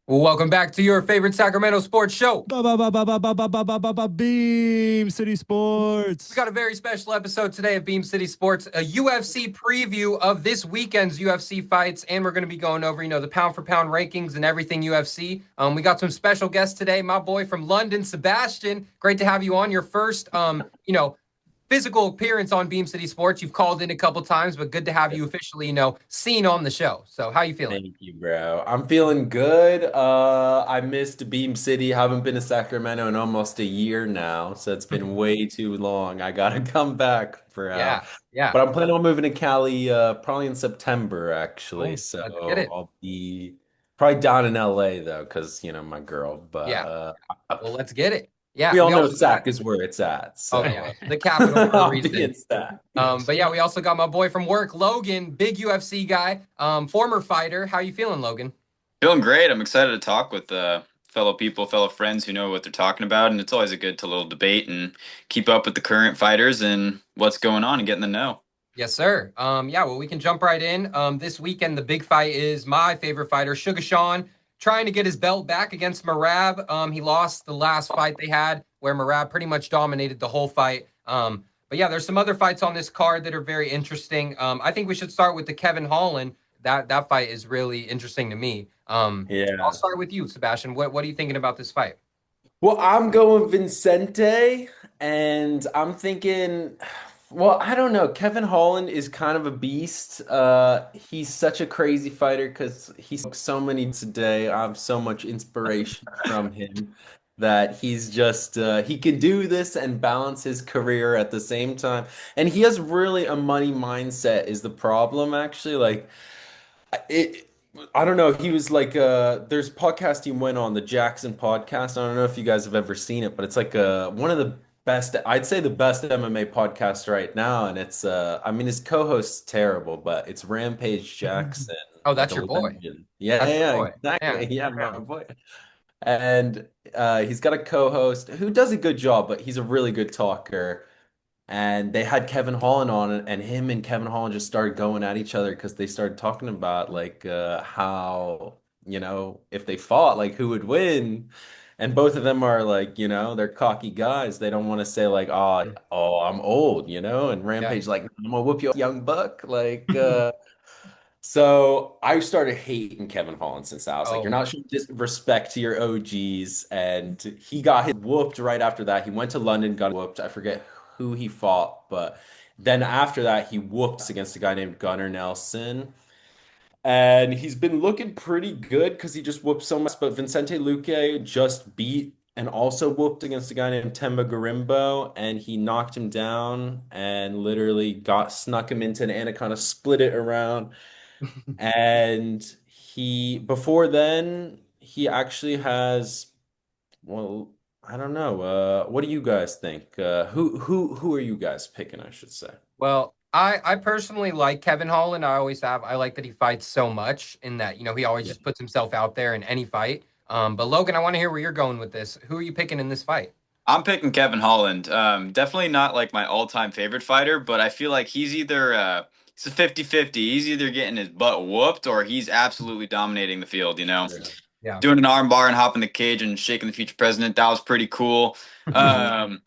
Well, welcome back to your favorite Sacramento sports show. Beam City We Sports. got a very special episode today of Beam City Sports, a UFC preview of this weekend's UFC fights, and we're going to be going over, the pound for pound rankings and everything UFC. We got some special guests today. My boy from London, Sebastian. Great to have you on your first, physical appearance on Beam City Sports. You've called in a couple times, but good to have you officially, seen on the show. So, how you feeling? Thank you, bro. I'm feeling good. I missed Beam City. Haven't been to Sacramento in almost a year now, so it's been way too long. I gotta come back, bro. Yeah, yeah. But I'm planning on moving to Cali probably in September, actually. Oh, let's get So it. I'll be probably down in LA though, because my girl. But Yeah. Well, let's get it. Yeah, we all we know also got. Sac is where it's at. Oh So yeah, the capital for a I'll be reason. in Sac. But yeah, we also got my boy from work, Logan, big UFC guy, former fighter. How you feeling, Logan? Feeling great. I'm excited to talk with fellow people, fellow friends who know what they're talking about, and it's always a good to little debate and keep up with the current fighters and what's going on and get in the know. Yes, sir. Yeah, well, we can jump right in. This weekend, the big fight is my favorite fighter, Suga Sean, trying to get his belt back against Merab. He lost the last fight they had, where Merab pretty much dominated the whole fight. But yeah, there's some other fights on this card that are very interesting. I think we should start with the Kevin Holland. That fight is really interesting to me. I'll Yeah. start with you, Sebastian. What are you thinking about this fight? Well, I'm going Vincente, and I'm thinking, well, I don't know. Kevin Holland is kind of a beast. He's such a crazy fighter because he's so many today. I have so much inspiration from him that he's just he can do this and balance his career at the same time. And he has really a money mindset is the problem, actually. Like it I don't know. He was like there's podcast he went on, the Jackson podcast. I don't know if you guys have ever seen it, but it's like one of the best, I'd say the best MMA podcast right now. And it's I mean his co-host's terrible, but it's Rampage Jackson, Oh, like that's a your boy. legend. Yeah, That's your yeah, boy. Yeah. exactly. Yeah, my boy. And he's got a co-host who does a good job, but he's a really good talker. And they had Kevin Holland on it, and him and Kevin Holland just started going at each other because they started talking about like how, if they fought, like who would win. And both of them are like, they're cocky guys. They don't want to say like, oh, I'm old, and Yeah. Rampage like, I'm gonna whoop you, young buck. Like, so I started hating Kevin Holland since I was like, you're Oh, not showing respect to your OGs. And he got his whooped right after that. He went to London, got whooped. I forget who he fought, but then after that, he whooped against a guy named Gunnar Nelson. And he's been looking pretty good because he just whooped so much. But Vincente Luque just beat and also whooped against a guy named Temba Garimbo, and he knocked him down and literally got snuck him into an anaconda, split it around. And before then, he actually has, well, I don't know. What do you guys think? Who are you guys picking, I should say? well, I personally like Kevin Holland. I always have. I like that he fights so much in that, he always Yeah. just puts himself out there in any fight. But Logan, I want to hear where you're going with this. Who are you picking in this fight? I'm picking Kevin Holland. Definitely not like my all-time favorite fighter, but I feel like he's either it's a 50-50. He's either getting his butt whooped or he's absolutely dominating the field, Yeah. Yeah. Doing an arm bar and hopping the cage and shaking the future president. That was pretty cool. Um,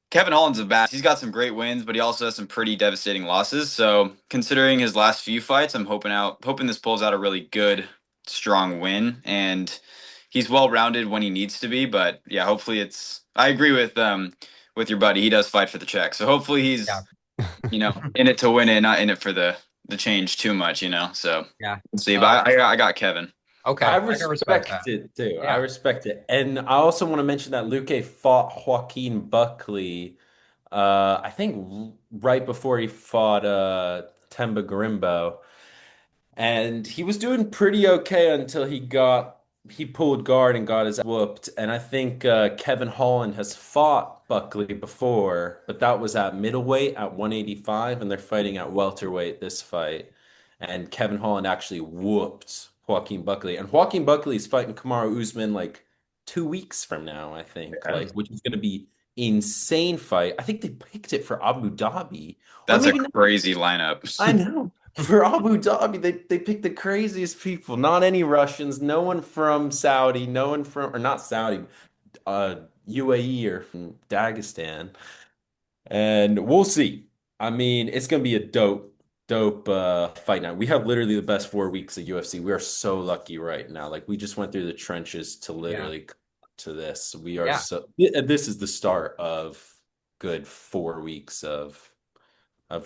Kevin Holland's a bad. He's got some great wins, but he also has some pretty devastating losses. So considering his last few fights, I'm hoping this pulls out a really good, strong win, and he's well rounded when he needs to be. But yeah, hopefully it's. I agree with your buddy. He does fight for the check, so hopefully Yeah. he's in it to win it, not in it for the change too much. So Yeah. we'll see. Uh, But I got Kevin. okay. I I can respect respect that. it too. I Yeah. respect it. And I also want to mention that Luque fought Joaquin Buckley, I think right before he fought Temba Garimbo. And he was doing pretty okay until he pulled guard and got his ass whooped. And I think Kevin Holland has fought Buckley before, but that was at middleweight at 185, and they're fighting at welterweight this fight. And Kevin Holland actually whooped Joaquin Buckley. And Joaquin Buckley is fighting Kamaru Usman like 2 weeks from now, I think, Yeah. like which is going to be insane fight. I think they picked it for Abu Dhabi, or That's a maybe not. crazy lineup. I know. For Abu Dhabi, they picked the craziest people. Not any Russians, no one from Saudi, no one from, or not Saudi, UAE or from Dagestan. And we'll see. I mean, it's gonna be a dope fight night. We have literally the best 4 weeks of UFC. We are so lucky right now. Like we just went through the trenches to Yeah. literally come to this. We are Yeah. so this is the start of good 4 weeks of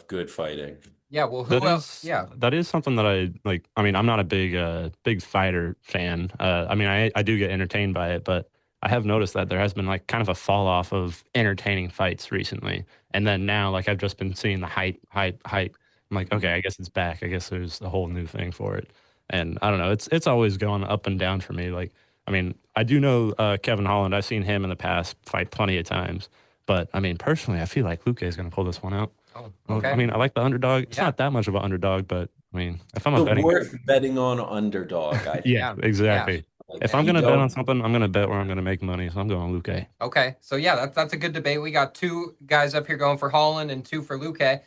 good fighting. Yeah. Well, That who else? is Yeah. that is something that I like. I mean, I'm not a big fighter fan. I mean, I do get entertained by it, but I have noticed that there has been like kind of a fall off of entertaining fights recently. And then now, like I've just been seeing the hype. I'm like, okay, I guess it's back. I guess there's a whole new thing for it. And I don't know. It's always going up and down for me. Like, I mean, I do know Kevin Holland. I've seen him in the past fight plenty of times. But I mean, personally, I feel like Luque is going to pull this one out. Oh, Well, okay. I mean, I like the underdog. It's Yeah. not that much of an underdog, but I mean, if I'm a So betting, worth betting on underdog, I think. yeah, Yeah. exactly. Like, If if I'm you gonna bet on don't- something, I'm gonna bet where I'm gonna make money. So I'm going Luque. Okay. So yeah, that's a good debate. We got two guys up here going for Holland and two for Luque.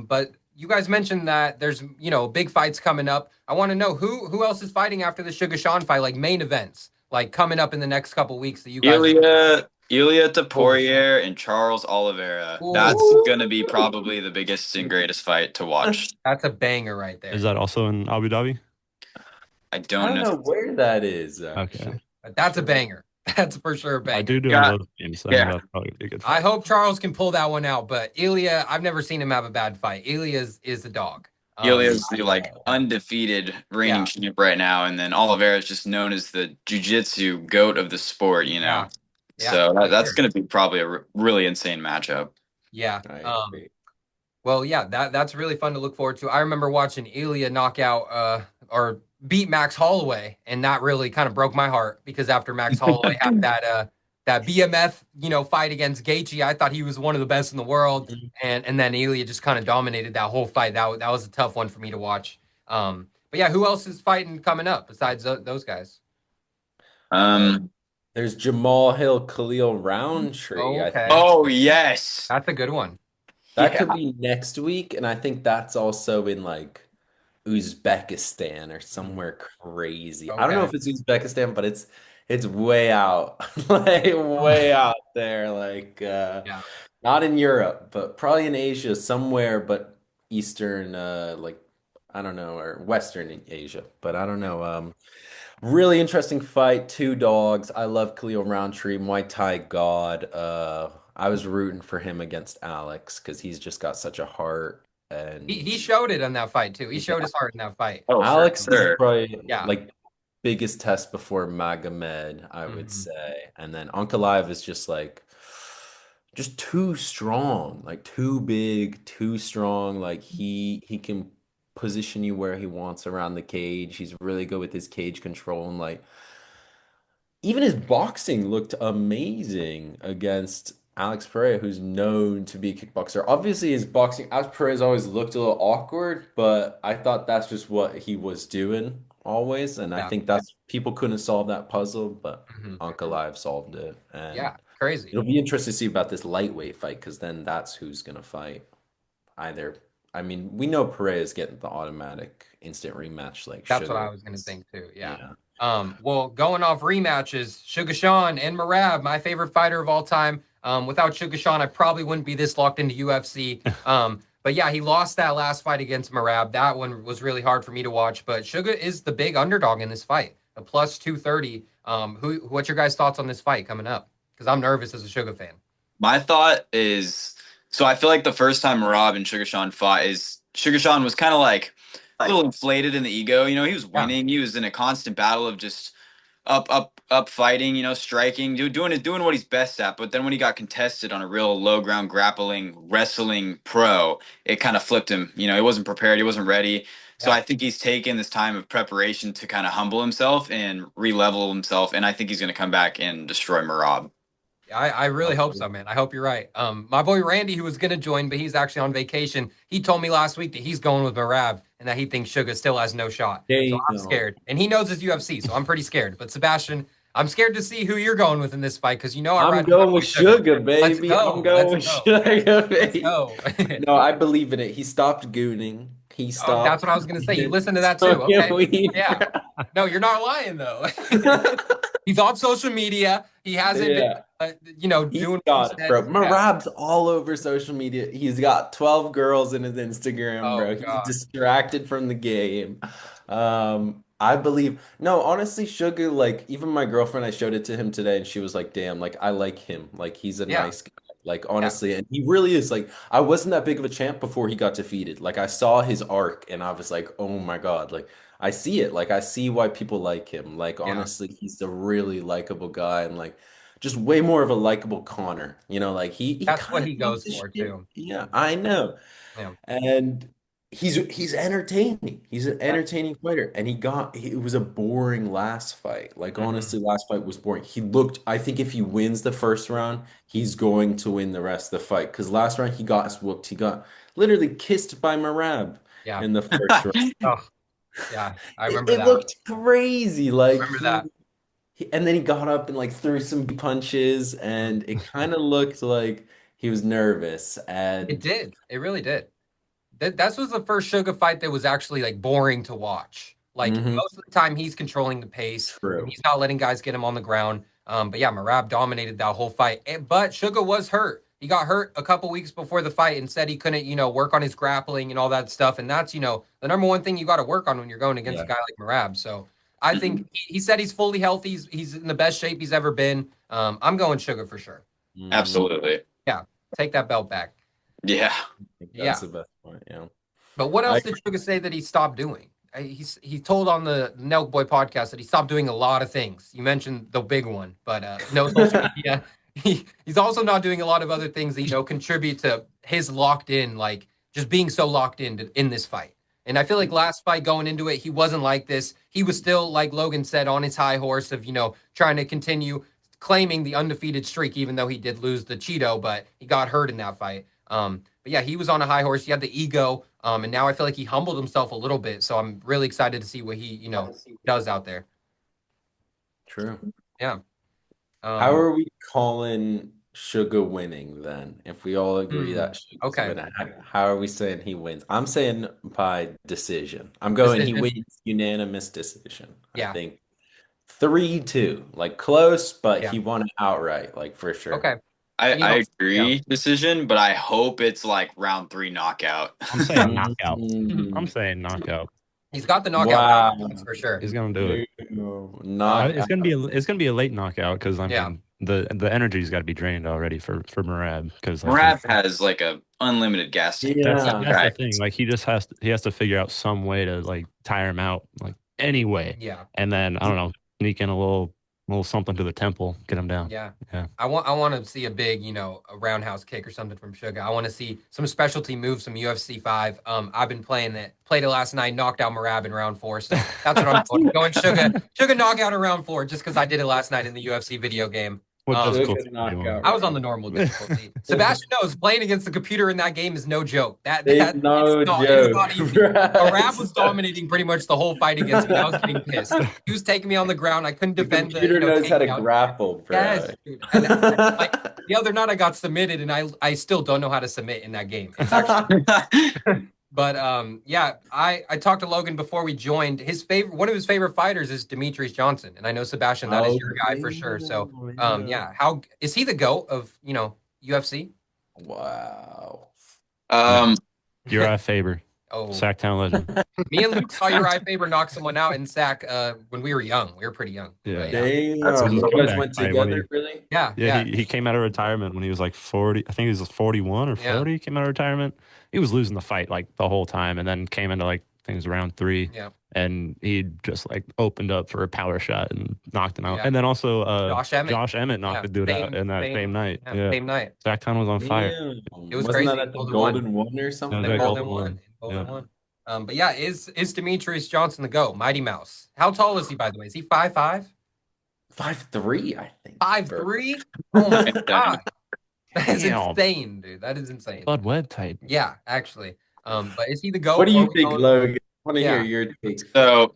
But you guys mentioned that there's big fights coming up. I want to know who else is fighting after the Suga Sean fight, like main events, like coming up in the next couple weeks that you guys. Ilya Tapourier and Charles Oliveira. Ooh. That's gonna be probably the biggest and greatest fight to watch. That's a banger right there. Is that also in Abu Dhabi? I I don't don't know. know where that is. Okay, That's a banger. That's for sure a banger. I do Yeah. those games. So Yeah. I know that's probably gonna be a good I fight. hope Charles can pull that one out, but Ilya, I've never seen him have a bad fight. Ilya is a dog. Ilya's the undefeated reigning Yeah. champ right now, and then Oliveira is just known as the jiu-jitsu goat of the sport. Yeah. Yeah, So for that's sure. going to be probably a really insane matchup. Yeah. I agree. Well, yeah, that's really fun to look forward to. I remember watching Ilya knock out or beat Max Holloway, and that really kind of broke my heart because after Max Holloway had that BMF fight against Gaethje, I thought he was one of the best in the world, and then Ilya just kind of dominated that whole fight. That was a tough one for me to watch. But yeah, who else is fighting coming up besides those guys? There's Jamal Hill, Khalil Roundtree. Oh, I okay. think Oh yes, That's a good one. that Yeah. could be next week, and I think that's also in like Uzbekistan or somewhere crazy. I don't know Okay. if it's Uzbekistan, but it's way out, like way out there, like Yeah. not in Europe, but probably in Asia somewhere, but Eastern, like I don't know, or Western Asia, but I don't know. Really interesting fight. Two dogs. I love Khalil Roundtree, Muay Thai god. I was rooting for him against Alex because he's just got such a heart. And He showed it on that fight too. He showed his heart in that fight. Oh, for Alex is sure. probably Yeah. like biggest test before Magomed, I would Mhm. say. And then Ankalaev is just like just too strong, like too big, too strong. Like he can position you where he wants around the cage. He's really good with his cage control and like even his boxing looked amazing against Alex Pereira, who's known to be a kickboxer. Obviously, his boxing, Alex Pereira's always looked a little awkward, but I thought that's just what he was doing always. And I Yeah. think that's people couldn't solve that puzzle, but Mhm. Ankalaev solved it. And Yeah, crazy. it'll be interesting to see about this lightweight fight because then that's who's gonna fight. Either, I mean, we know Pereira's getting the automatic instant rematch like That's what I Sugar. was gonna think too. Yeah. Yeah. Well, going off rematches, Suga Sean and Merab, my favorite fighter of all time. Without Suga Sean, I probably wouldn't be this locked into UFC. But yeah, he lost that last fight against Merab. That one was really hard for me to watch. But Suga is the big underdog in this fight, a plus 230. What's your guys' thoughts on this fight coming up? Because I'm nervous as a Suga fan. My thought is, so I feel like the first time Merab and Suga Sean fought is Suga Sean was kind of like a little inflated in the ego. He was winning. He was in a constant battle of just up fighting, striking, doing what he's best at. But then when he got contested on a real low ground grappling wrestling pro, it kind of flipped him. He wasn't prepared. He wasn't ready. So Yeah. I think he's taken this time of preparation to kind of humble himself and re-level himself. And I think he's going to come back and destroy Merab. I really hope so, man. I hope you're right. My boy Randy, who was going to join, but he's actually on vacation. He told me last week that he's going with Merab and that he thinks Suga still has no shot. There So you I'm go. scared. And he knows it's UFC, so I'm pretty scared. But Sebastian, I'm scared to see who you're going with in this fight because I I'm ride going with with Sugar, baby. go. I'm going with Let's go. Sugar, Let's baby. go. No, I believe in it. He stopped gooning. He Oh, that's stopped. what I was gonna say. You listen to that too. Okay. Yeah. Weaver. No, you're not lying though. He's on social media. He hasn't been, Yeah. He's doing what he got it, said. bro. Yeah. Merab's all over social media. He's got 12 girls in his Instagram, Oh bro. He's God. distracted from the game. I believe, no, honestly, Suga, like, even my girlfriend, I showed it to him today, and she was like, damn, like, I like him. Like, he's a Yeah. nice guy. Like, Yeah. honestly, and he really is. Like, I wasn't that big of a champ before he got defeated. Like, I saw his arc, and I was like, oh my God. Like, I see it. Like, I see why people like him. Like, Yeah. honestly, he's a really likable guy, and like, just way more of a likable Connor. Like he That's what kind of he talks goes the for shit. too. Yeah, I know. Yeah. And he's entertaining. He's an Yeah. entertaining fighter. And it was a boring last fight. Like Mhm. honestly, last fight was boring. I think if he wins the first round, he's going to win the rest of the fight. Because last round he got whooped. He got literally kissed by Merab Yeah. in the first round. Oh, yeah. I It, remember it that. looked crazy. I Like remember that. and then he got up and like threw some punches, Mhm. and it kind of looked like he was nervous. It And did. It really did. That was the first Suga fight that was actually like boring to watch. Like mhm, most of the time, he's controlling the pace and true. he's not letting guys get him on the ground. But yeah, Merab dominated that whole fight. But Suga was hurt. He got hurt a couple weeks before the fight and said he couldn't, work on his grappling and all that stuff. And that's, the number one thing you got to work on when you're going against a Yeah. guy like Merab. So I think Mhm. he said he's fully healthy. He's in the best shape he's ever been. I'm going Suga for sure. Mm, Absolutely. Yeah, take that belt back. Yeah. I think that's Yeah. the best point. Yeah. But what I else did Suga say that he stopped doing? He told on the Nelk Boy podcast that he stopped doing a lot of things. You mentioned the big one, but no social media. He's also not doing a lot of other things that contribute to his locked in, like just being so locked in this fight. And I feel like last fight going into it, he wasn't like this. He was still, like Logan said, on his high horse of trying to continue claiming the undefeated streak, even though he did lose the Cheeto, but he got hurt in that fight. But yeah, he was on a high horse. He had the ego. And now I feel like he humbled himself a little bit. So I'm really excited to see what he, does out there. True. Yeah. How Um, are we calling Sugar winning then? If we all agree that Sugar's okay. winning, how are we saying he wins? I'm saying by decision. I'm going he Decision. wins unanimous decision. I Yeah. think 3-2, like close, but Yeah. he won it outright, like for sure. Okay. I Yeah. agree decision, but I hope it's like round 3 knockout. I'm saying knockout. I'm Mm, saying knockout. He's got the knockout wow. power. That's for sure. He's gonna do it. Knock It's gonna be a late knockout because I Yeah. mean the energy's got to be drained already for Merab because I Merab think has like a unlimited gas tank. Yeah. that's the thing. Like he has to figure out some way to like tire him out like anyway, Yeah. and then I don't know, sneak in a little something to the temple, get him down. Yeah. Yeah. I want to see a big, a roundhouse kick or something from Suga. I want to see some specialty moves, some UFC 5. I've been played it last night, knocked out Merab in round 4. So that's what I'm going Suga knockout in round 4 just because I did it last night in the UFC video game. What difficulty Sugar are you on? knockout. I was on the normal difficulty. Sebastian knows playing against the computer in that game is no joke. It's no It's joke. not easy. bro. Arab was dominating pretty much the whole fight against me. I was getting pissed. He was taking me on the ground. I couldn't The defend computer knows how to takedown. grapple, bro. Yes, dude. And like the other night, I got submitted, and I still don't know how to submit in that game. It's actually, but yeah, I talked to Logan before we joined. One of his favorite fighters is Demetrius Johnson, and I know Sebastian, that is your guy for sure. So yeah, how is he the GOAT of UFC? Wow. Uriah Faber, Oh, Sacktown legend. me and Luke saw Uriah Faber knock someone out in Sack when we were young. We were pretty young. Yeah. But Damn. That's a You guys comeback went fight when together, really? yeah, Yeah, he came out of retirement when he was like 40. I think he was 41 or 40. Yeah. Came out of retirement. He was losing the fight like the whole time, and then came into like things round 3. Yeah. And he just like opened up for a power shot and knocked him out. Yeah. And then also Josh Emmett knocked the dude out in that same night. Yeah. Same night. Sacktown was on fire. Damn. It was Wasn't crazy. that at the Golden One or something? Yeah, Golden Golden One. One. But yeah, is Demetrius Johnson the GOAT? Mighty Mouse. How tall is he, by the way? Is he 5'5"? 5'3", I think. 5'3"? Oh my god. That is Damn. insane, dude. That is insane. Blood Web type. Yeah, actually. But is he the GOAT? What do Or you are we think, going- Logan? I want to Yeah. hear your take. So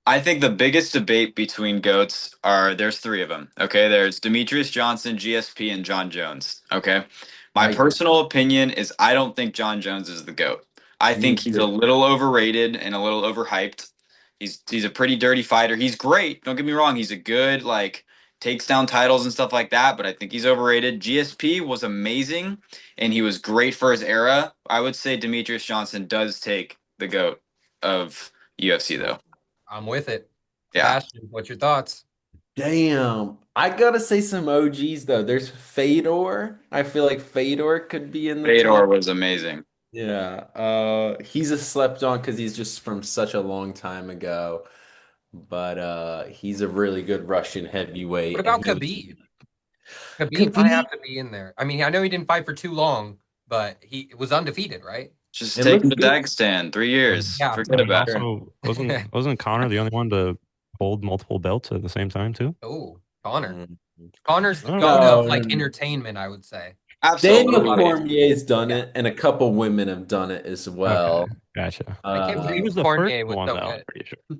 I think the biggest debate between GOATs there's 3 of them. Okay, there's Demetrius Johnson, GSP, and John Jones. Okay, my Right. personal opinion is I don't think John Jones is the GOAT. I Me think he's a too. little overrated and a little overhyped. He's a pretty dirty fighter. He's great. Don't get me wrong. He's a good takes down titles and stuff like that. But I think he's overrated. GSP was amazing, and he was great for his era. I would say Demetrius Johnson does take the GOAT of UFC though. I'm with it. Yeah, Sebastian, what's your thoughts? Damn. I gotta say some OGs though. There's Fedor. I feel like Fedor could be in the Fedor top. was amazing. Yeah. He's a slept on because he's just from such a long time ago. But he's a really good Russian What heavyweight. about And he was Khabib? Khabib might Khabib. have to be in there. I mean, I know he didn't fight for too long, but he was undefeated, right? Just It take looks him to good. Dagestan. 3 years. Yeah, Forget And about it. also, wasn't Connor the only one to hold multiple belts at the same time too? Oh, Connor. Mm. Connor's the Oh. goat of No, no, no. entertainment, I would say. Daniel Absolutely. Cormier's done Yeah. it, and a couple women have done it as well. Okay, gotcha. I can't Uh, He believe was the Cormier first was one so though. I'm good. pretty sure.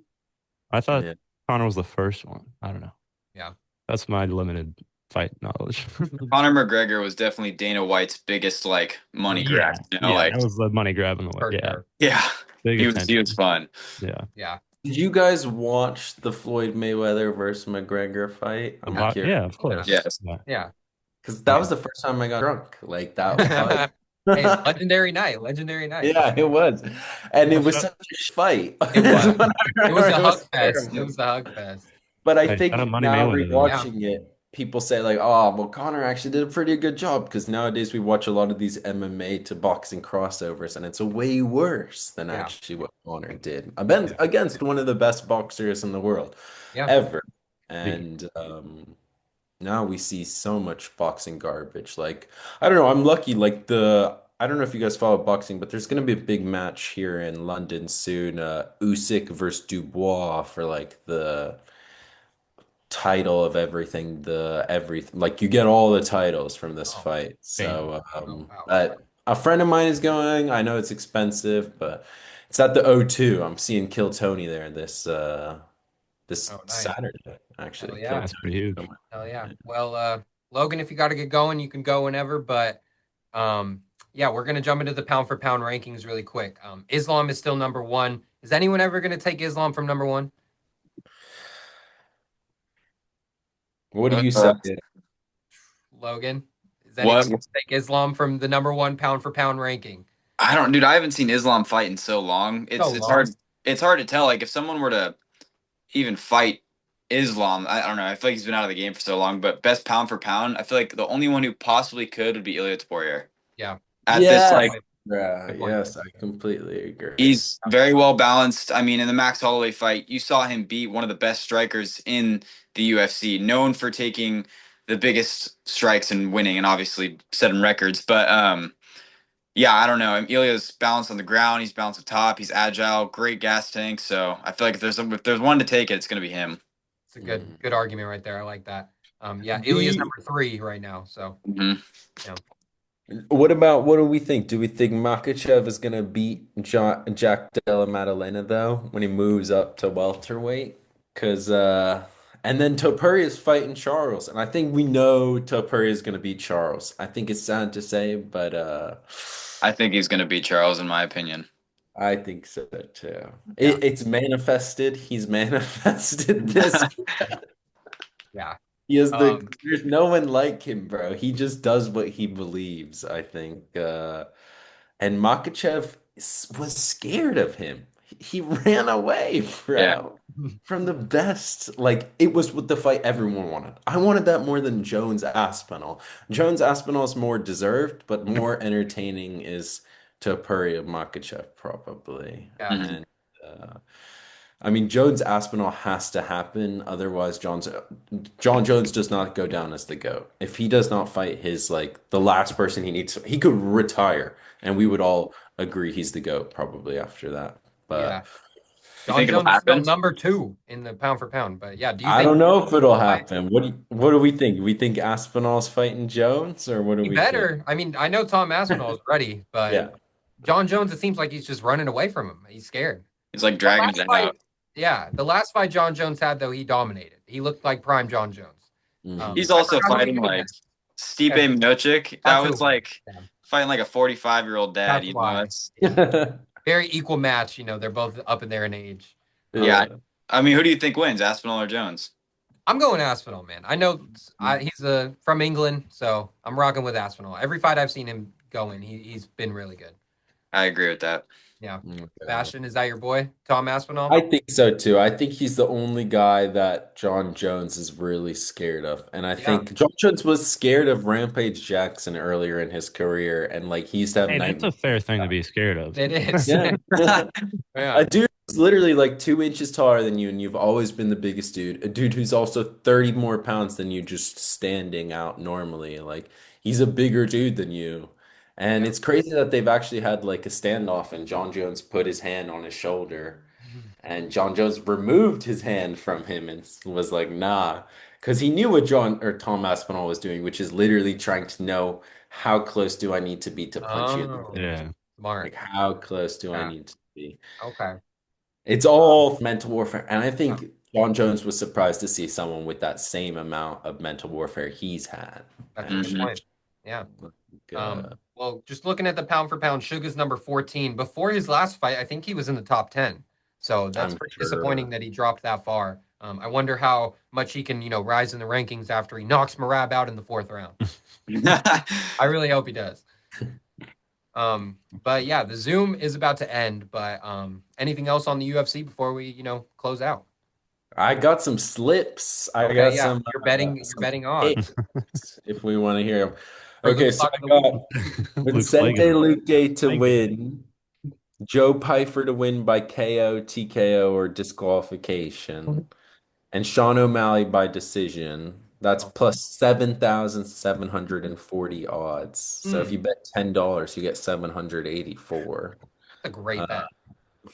I thought yeah. Connor was the first one. I don't know. Yeah. That's my limited fight knowledge. Conor McGregor was definitely Dana White's biggest money grab. That was the money grab in the way. For Yeah, sure. Yeah, big he attention. was fun. Yeah, Yeah. Did you guys watch the Floyd Mayweather versus McGregor fight? I'm curious. yeah, of course. Yes. Yeah. Yeah. Because that was the first time I got drunk. Like that fight. Hey, legendary night. Legendary night. Yeah, it was. And it was such a fight. It was. Is what I It was a remember. hug fest. It was a hug fest. But I Hey, think shout out Money now Mayweather, though. rewatching it, people say like, "Oh, well, Connor actually did a pretty good job." Because nowadays we watch a lot of these MMA to boxing crossovers, and it's a way worse than Yeah. actually what Connor did against one of the best boxers in the world Yeah. ever. And now we see so much boxing garbage. Like, I don't know, I'm lucky. I don't know if you guys follow boxing, but there's gonna be a big match here in London soon. Usyk versus Dubois for like the title of everything, like you get all the titles from this Oh, fight. So wow. but a friend of mine is going. I know it's expensive, but it's at the O2. I'm seeing Kill Tony there this Oh, nice. Saturday, actually. Hell yeah. Kill That's Tony. pretty huge. Hell yeah. Well, Logan, if you got to get going, you can go whenever. But yeah, we're gonna jump into the pound for pound rankings really quick. Islam is still number one. Is anyone ever gonna take Islam from number one? What do you say? Logan, is anyone What? gonna take Islam from the number one pound for pound ranking? I don't, dude. I haven't seen Islam fight in so long. It's So it's long. hard. It's hard to tell. Like if someone were to even fight Islam, I don't know. I feel like he's been out of the game for so long. But best pound for pound, I feel like the only one who possibly could would be Ilia Topuria. Yeah. At this Yeah, Good point. yes, I completely agree. he's very well balanced. I mean, in the Max Holloway fight, you saw him beat one of the best strikers in the UFC, known for taking the biggest strikes and winning, and obviously setting records. But yeah, I don't know. Ilya's balanced on the ground. He's balanced up top. He's agile, great gas tank. So I feel like if there's one to take it, it's going to be him. It's a good argument right there. I like that. Yeah, Ilya's number 3 right now. So What do we think? Do we think Makhachev is gonna beat Jack Della Maddalena though when he moves up to welterweight? Because and then Topuria is fighting Charles, and I think we know Topuria is gonna beat Charles. I think it's sad to say, but I think he's going to beat Charles, in my opinion. I think so too. Yeah. It's manifested. He's manifested this. yeah, He is there's no one like him, bro. He just does what he believes, I think. And Makachev was scared of him. He ran away, bro, from the best. Like, it was what the fight everyone wanted. I wanted that more than Jones Aspinall. Jones Aspinall is more deserved, but more entertaining is Topuria Makachev, probably. Yeah. And I mean, Jones Aspinall has to happen. Otherwise, John Jones does not go down as the GOAT. If he does not fight his the last person he needs, he could retire, and we would all agree he's the GOAT probably after that. But yeah. You think it'll Jones is still happen? number 2 in the pound for pound. But yeah, do you I think don't know if it'll happen. What do we think? We think Aspinall's fighting Jones, or what do he we better? think? I mean, I know Tom Aspinall is ready, but Yeah. John Jones, it seems like he's just running away from him. He's scared. He's like dragging last it fight- out. Yeah, the last fight John Jones had, though, he dominated. He looked like prime John Jones. Mhm. He's I also forgot who he fighting did like against. Stipe Okay. Miocic. That That's was who- like yeah. fighting like a 45-year-old dad. That's why. That's very equal match. You know, they're both up in there in age. Yeah. I mean, who do you think wins, Aspinall or Jones? I'm going Aspinall, man. I know he's from England, so I'm rocking with Aspinall. Every fight I've seen him go in, he's been really good. I agree with that. Yeah. Okay. Sebastian, is that your boy, Tom Aspinall? I think so too. I think he's the only guy that John Jones is really scared of. And I think John Jones was scared of Rampage Jackson earlier in his career. And like he used to have Hey, that's a fair thing to be scared of. It is. Yeah. Yeah. A dude who's literally like 2 inches taller than you, and you've always been the biggest dude. A dude who's also 30 more pounds than you just standing out normally. Like he's a bigger dude than you. And it's crazy that they've actually had like a standoff and John Jones put his hand on his shoulder. And John Jones removed his hand from him and was like, nah. Because he knew what Tom Aspinall was doing, which is literally trying to know how close do I need to be to punch you in the Oh, face? Yeah. smart. Like how close do I Yeah. need to be? Okay. It's all mental warfare. And I think John Jones was surprised to see someone with that same amount of mental warfare he's had. That's a good point. Yeah. Uh, Well, just looking at the pound for pound, Suga's number 14. Before his last fight, I think he was in the top 10. So that's I'm pretty sure. disappointing that he dropped that far. I wonder how much he can, rise in the rankings after he knocks Merab out in the 4th round. I really hope he does. But yeah, the Zoom is about to end. But anything else on the UFC before we, close out? I got some slips. I Okay, got yeah. some. You're betting on. If we want to hear them. For the Okay, so plug I of the got Luke's Vincente flagging. Luque to Flagging. win, Joe Pyfer to win by KO, TKO, or disqualification, and Sean O'Malley by decision. That's plus 7,740 odds. So if you bet $10, you get 784. That's a great bet.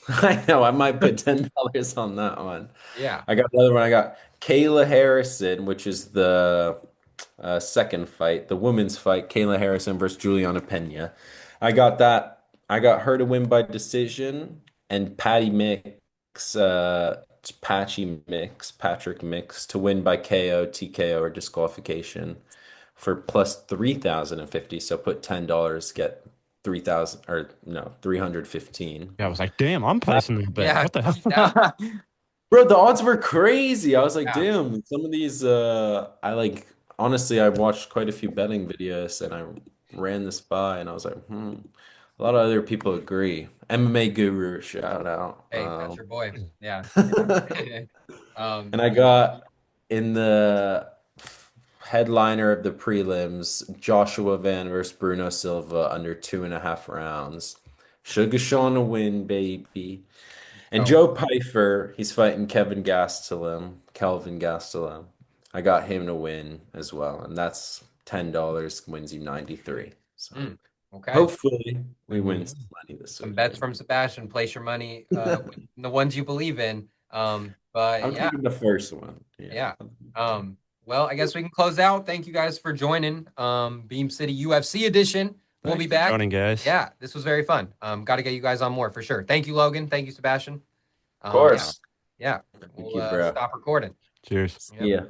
I know, I might put $10 on that one. Yeah. I got another one. I got Kayla Harrison, which is the second fight, the women's fight, Kayla Harrison versus Julianna Peña. I got that. I got her to win by decision, and Patrick Mix to win by KO, TKO, or disqualification for plus 3,050. So put $10, get 3,000 or no, 315. Yeah, I was like, damn, I'm placing that bet. Yeah. What the hell? Yeah. Bro, the odds were crazy. I was like, Yeah. damn, some of these I like honestly I watched quite a few betting videos and I ran this by and I was like, a lot of other people agree. MMA Guru, shout out. Hey, that's your boy. Yeah. And I got in the headliner of the prelims, Joshua Van versus Bruno Silva under 2.5 rounds. Suga Sean to win, baby. And Joe Pyfer, he's fighting Kelvin Gastelum. I got him to win as well, and that's $10 wins you 93. So Okay. hopefully we win some money this Some week. bets from Sebastian. Place your money with the ones you believe in. But I'm taking the first one. Yeah. Well, I guess we can close out. Thank you guys for joining Beam City UFC edition. We'll be back. Joining, guys. Yeah, this was very fun. Got to get you guys on more for sure. Thank you, Logan. Thank you, Sebastian. Of course. Yeah. Thank you, bro. Stop recording. Cheers. Yep. Yeah.